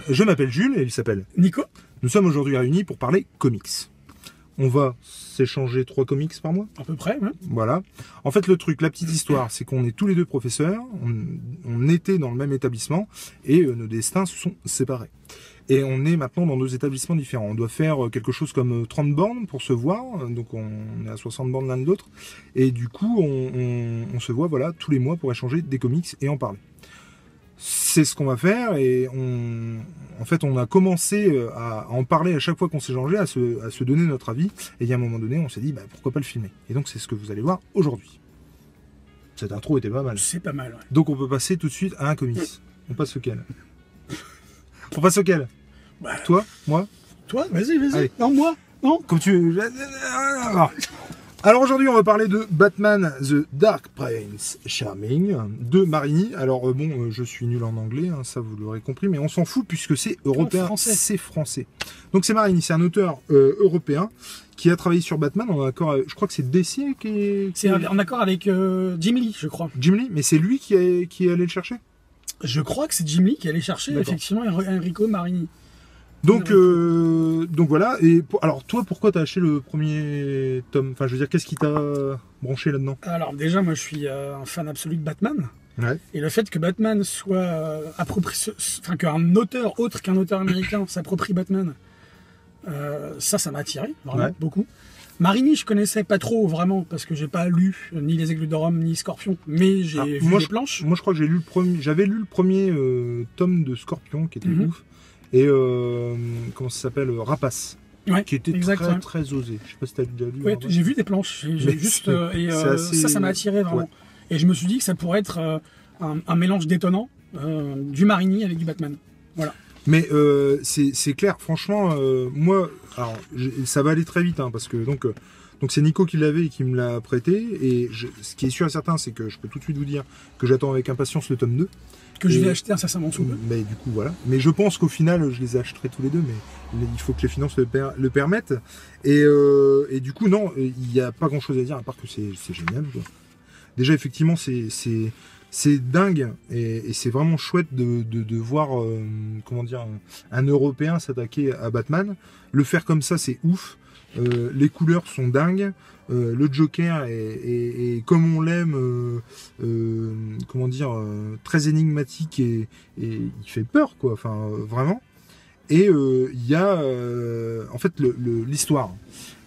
je m'appelle Jules et il s'appelle Nico. Nous sommes aujourd'hui réunis pour parler comics. On va s'échanger 3 comics par mois. À peu près, hein. Voilà. En fait, le truc, la petite histoire, c'est qu'on est tous les deux professeurs, on était dans le même établissement et nos destins se sont séparés. Et on est maintenant dans 2 établissements différents. On doit faire quelque chose comme 30 bornes pour se voir, donc on est à 60 bornes l'un de l'autre. Et du coup, on se voit voilà, tous les mois pour échanger des comics et en parler. C'est ce qu'on va faire et en fait, on a commencé à en parler à chaque fois qu'on s'échangeait, à se donner notre avis. Et il y a un moment donné, on s'est dit, bah, pourquoi pas le filmer. Et donc, c'est ce que vous allez voir aujourd'hui. Cette intro était pas mal. C'est pas mal, ouais. Donc, on peut passer tout de suite à un comics. On passe auquel? On passe auquel? Bah, Toi? Moi? toi, vas-y, vas-y. Allez. Non, moi? Non? Comme tu... Alors aujourd'hui, on va parler de Batman The Dark Prince Charming de Marini. Alors bon, je suis nul en anglais, hein, ça vous l'aurez compris, mais on s'en fout puisque c'est européen, c'est français. Donc c'est Marini, c'est un auteur européen qui a travaillé sur Batman en accord, je crois que c'est DC qui est... C'est en accord avec Jim Lee, je crois. Jim Lee, mais c'est lui qui est allé le chercher? Je crois que c'est Jim Lee qui allait chercher effectivement Enrico Marini. Donc voilà. Et alors toi, pourquoi t'as acheté le premier tome? Enfin, je veux dire, qu'est-ce qui t'a branché là-dedans? Alors déjà, moi, je suis un fan absolu de Batman. Ouais. Et le fait que Batman soit enfin qu'un auteur autre qu'un auteur américain s'approprie Batman, ça m'a attiré vraiment beaucoup. Marini, je connaissais pas trop vraiment parce que j'ai pas lu ni Les Aigles de Rome ni Scorpion, mais j'ai vu les planches. Moi, je crois que j'avais lu le premier tome de Scorpion qui était ouf. Et comment ça s'appelle, Rapace, qui était très osé. Je sais pas si t'as déjà lu. Ouais, j'ai vu des planches. J'ai juste ça m'a attiré vraiment. Ouais. Et je me suis dit que ça pourrait être un mélange détonnant du Marini avec du Batman. Voilà. Mais c'est clair, franchement, moi, alors ça va aller très vite, hein, parce que donc c'est Nico qui l'avait et qui me l'a prêté. Et ce qui est sûr et certain, c'est que je peux tout de suite vous dire que j'attends avec impatience le tome 2. Que je vais acheter incessamment sous peu. Mais du coup, voilà. Mais je pense qu'au final, je les achèterai tous les deux, mais il faut que les finances le permettent. Et du coup, non, il n'y a pas grand-chose à dire, à part que c'est génial, quoi. Déjà, effectivement, c'est dingue, et c'est vraiment chouette de voir, comment dire, un Européen s'attaquer à Batman. Le faire comme ça, c'est ouf. Les couleurs sont dingues. Le Joker est comme on l'aime, comment dire, très énigmatique et il fait peur, quoi. Enfin, vraiment. Et il y a, en fait, l'histoire.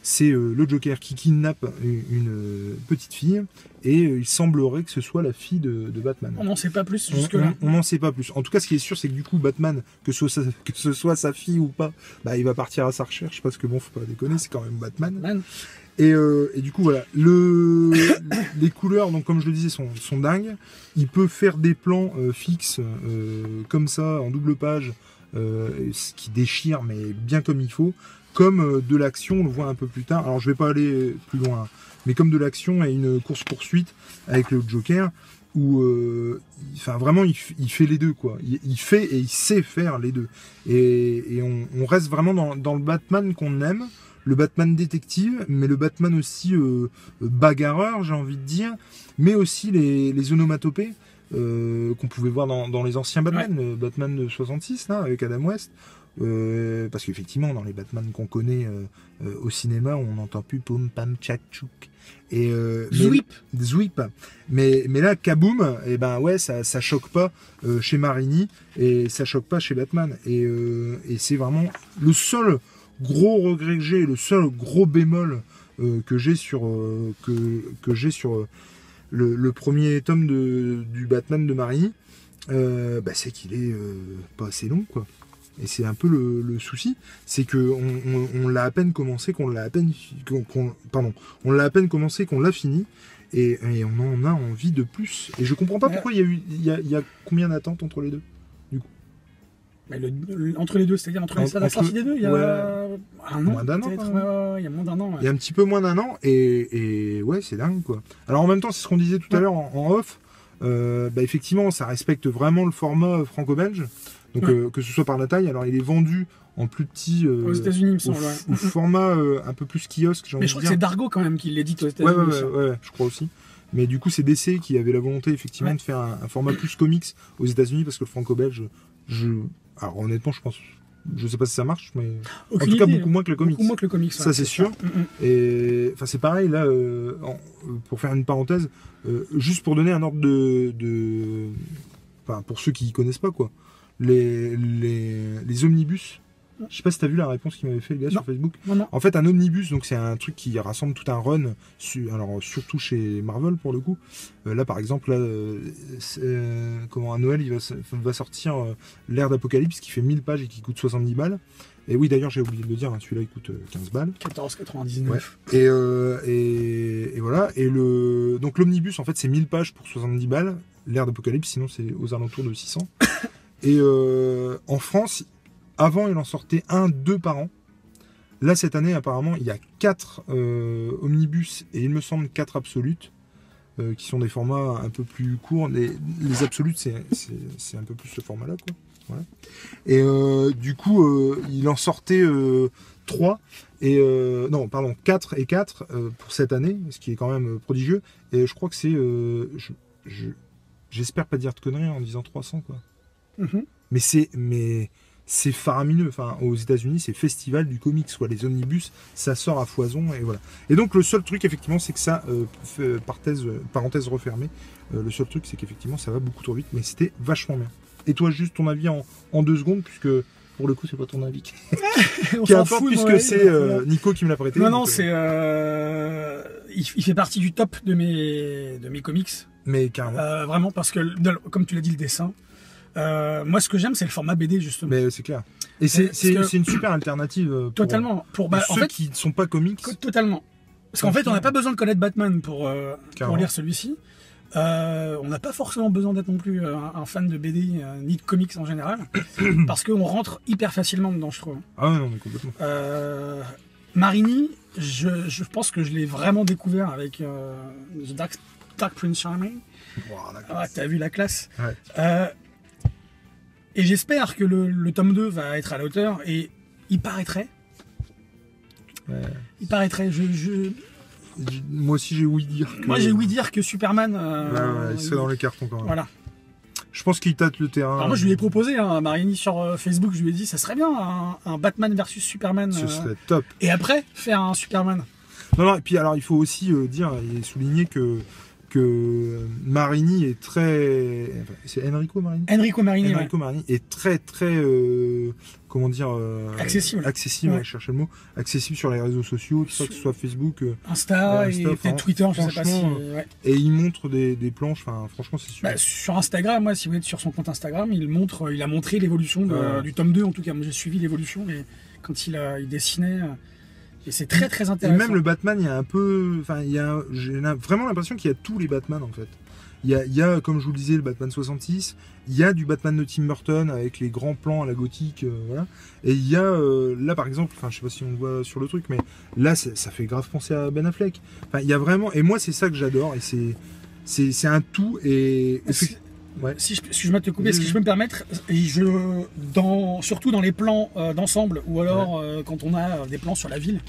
C'est le Joker qui kidnappe une petite fille et il semblerait que ce soit la fille de Batman. On n'en sait pas plus jusque-là. On n'en sait pas plus. En tout cas, ce qui est sûr, c'est que du coup, Batman, que ce soit sa fille ou pas, bah, il va partir à sa recherche parce que bon, faut pas déconner, c'est quand même Batman. Et du coup, voilà, les couleurs, donc comme je le disais, sont dingues. Il peut faire des plans fixes comme ça, en double page, ce qui déchire, mais bien comme il faut. Comme de l'action, on le voit un peu plus tard. Alors je vais pas aller plus loin, mais comme de l'action et une course-poursuite avec le Joker, où enfin vraiment il fait les deux, quoi. Il fait et il sait faire les deux. Et on reste vraiment dans le Batman qu'on aime, le Batman détective, mais le Batman aussi bagarreur, j'ai envie de dire, mais aussi les onomatopées qu'on pouvait voir dans les anciens Batman, le Batman de 66 là avec Adam West. Parce qu'effectivement dans les Batman qu'on connaît au cinéma, on n'entend plus poum pam tchak tchouk et Zwip. Mais là Kaboom, et ben ouais, ça choque pas chez Marini et ça choque pas chez Batman, et c'est vraiment le seul gros regret que j'ai, le seul gros bémol que j'ai sur le premier tome du Batman de Marini, c'est qu'il est pas assez long, quoi. Et c'est un peu le souci, c'est que on l'a à peine commencé, qu'on l'a à peine commencé, qu'on l'a fini, et on en a envie de plus. Et je comprends pas pourquoi il y a combien d'attentes entre les deux, du coup. Mais entre les deux, c'est-à-dire entre la sortie des deux, il y a un an, moins d'un an. Il y a moins d'un an. Il y a un petit peu moins d'un an, et ouais, c'est dingue, quoi. Alors en même temps, c'est ce qu'on disait tout à l'heure en off. Effectivement, ça respecte vraiment le format franco-belge. Donc que ce soit par la taille, alors il est vendu en plus petit aux États-Unis, il me semble, au format un peu plus kiosque. Mais je crois que c'est Dargo quand même qui l'édite aux États-Unis. Ouais, je crois aussi. Mais du coup, c'est DC qui avait la volonté effectivement de faire un format plus comics aux États-Unis, parce que le franco-belge, Alors honnêtement, je sais pas si ça marche, mais Aucune en tout cas idée, beaucoup moins que le comics. Beaucoup moins que le comics. Ça c'est sûr. Et enfin c'est pareil là. Pour faire une parenthèse, juste pour donner un ordre enfin pour ceux qui connaissent pas quoi, les omnibus. Je sais pas si t'as vu la réponse qu'il m'avait fait le gars sur Facebook. Non. En fait, un omnibus, donc c'est un truc qui rassemble tout un run, alors surtout chez Marvel pour le coup. Là, par exemple, là, à Noël, il va sortir l'ère d'Apocalypse qui fait 1000 pages et qui coûte 70 balles. Et oui, d'ailleurs, j'ai oublié de le dire, hein, celui-là il coûte 15 balles. 14,99. Ouais. Et voilà. Et donc l'omnibus, en fait, c'est 1000 pages pour 70 balles. L'ère d'Apocalypse, sinon c'est aux alentours de 600. Et en France, avant, il en sortait 2 par an. Là, cette année, apparemment, il y a 4 omnibus et il me semble 4 absolutes qui sont des formats un peu plus courts. Les absolutes, c'est un peu plus ce format-là, quoi. Voilà. Et du coup, il en sortait 3 et 4 et 4 pour cette année, ce qui est quand même prodigieux. Et je crois que c'est, j'espère pas dire de conneries en disant 300, quoi. Mais c'est faramineux. Enfin, aux États-Unis, c'est festival du comics, quoi. Les omnibus, ça sort à foison et voilà. Et donc le seul truc, effectivement, c'est que ça, parenthèse refermée, le seul truc, c'est qu'effectivement, ça va beaucoup trop vite, mais c'était vachement bien. Et toi, juste ton avis en 2 secondes, puisque pour le coup, c'est pas ton avis qui importe, puisque c'est Nico qui me l'a prêté. Non, c'est il fait partie du top de mes comics. Mais carrément. Vraiment, parce que comme tu l'as dit, le dessin. Moi, ce que j'aime, c'est le format BD, justement. Mais c'est clair. Et c'est une super alternative totalement. Pour ceux qui ne sont pas comics. Totalement. Parce qu'en fait, on n'a pas besoin de connaître Batman pour lire celui-ci. On n'a pas forcément besoin d'être non plus un fan de BD ni de comics en général. Parce qu'on rentre hyper facilement dedans, je trouve. Ah ouais, non, mais complètement. Marini, je pense que je l'ai vraiment découvert avec The Dark Prince Charming. Wow, t'as vu la classe. Ouais. Et j'espère que le tome 2 va être à la hauteur, et il paraîtrait. Ouais. Il paraîtrait. Moi aussi j'ai ouï dire que... Moi j'ai ouï dire que Superman... il serait dans les cartons quand même. Voilà. Je pense qu'il tâte le terrain. Alors moi je lui ai proposé, à Marini sur Facebook, je lui ai dit ça serait bien un Batman versus Superman. Ce serait top. Et après faire un Superman. Non, et puis alors il faut aussi dire et souligner que Marini est très... C'est Enrico Marini. Enrico Marini est très comment dire accessible. Ouais. Je cherchais le mot. Accessible sur les réseaux sociaux, que ce soit Facebook, Insta et peut-être Twitter, je sais pas si... Ouais. Et il montre des planches, enfin franchement c'est super. Sur Instagram, moi si vous êtes sur son compte Instagram, il a montré l'évolution du tome 2 en tout cas. Moi j'ai suivi l'évolution et quand il dessinait... Et c'est très intéressant. Et même le Batman, il y a un peu... Enfin, j'ai vraiment l'impression qu'il y a tous les Batman, en fait. Il y a, comme je vous le disais, le Batman 66. Il y a du Batman de Tim Burton avec les grands plans à la gothique, voilà. Et il y a, là, par exemple, enfin, je sais pas si on le voit sur le truc, mais là, ça fait grave penser à Ben Affleck. Enfin, il y a vraiment... Et moi, c'est ça que j'adore. Et c'est un tout. Et... Ouais. Si je peux te couper, si je peux me permettre, surtout dans les plans d'ensemble, ou alors quand on a des plans sur la ville,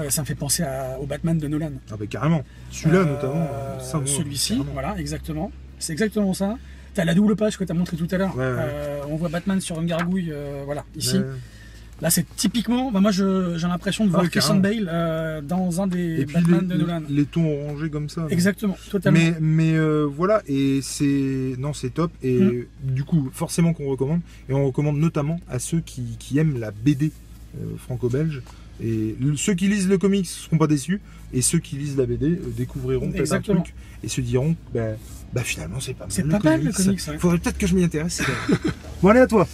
ça me fait penser au Batman de Nolan. Ah bah carrément, celui-là notamment. Celui-ci, voilà, exactement. C'est exactement ça. T'as la double page que tu as montré tout à l'heure. On voit Batman sur une gargouille, voilà, ici. Là, c'est typiquement, moi j'ai l'impression de voir Christian Bale dans un des Batman de Nolan. Les tons orangés comme ça. Exactement, totalement. Mais voilà, et c'est top. Et du coup, forcément qu'on recommande. Et on recommande notamment à ceux qui aiment la BD franco-belge. Et ceux qui lisent le comics ne seront pas déçus. Et ceux qui lisent la BD découvriront peut-être un truc et se diront, finalement, c'est pas mal. C'est pas mal le comics. Faudrait peut-être que je m'y intéresse. Bon, allez, à toi.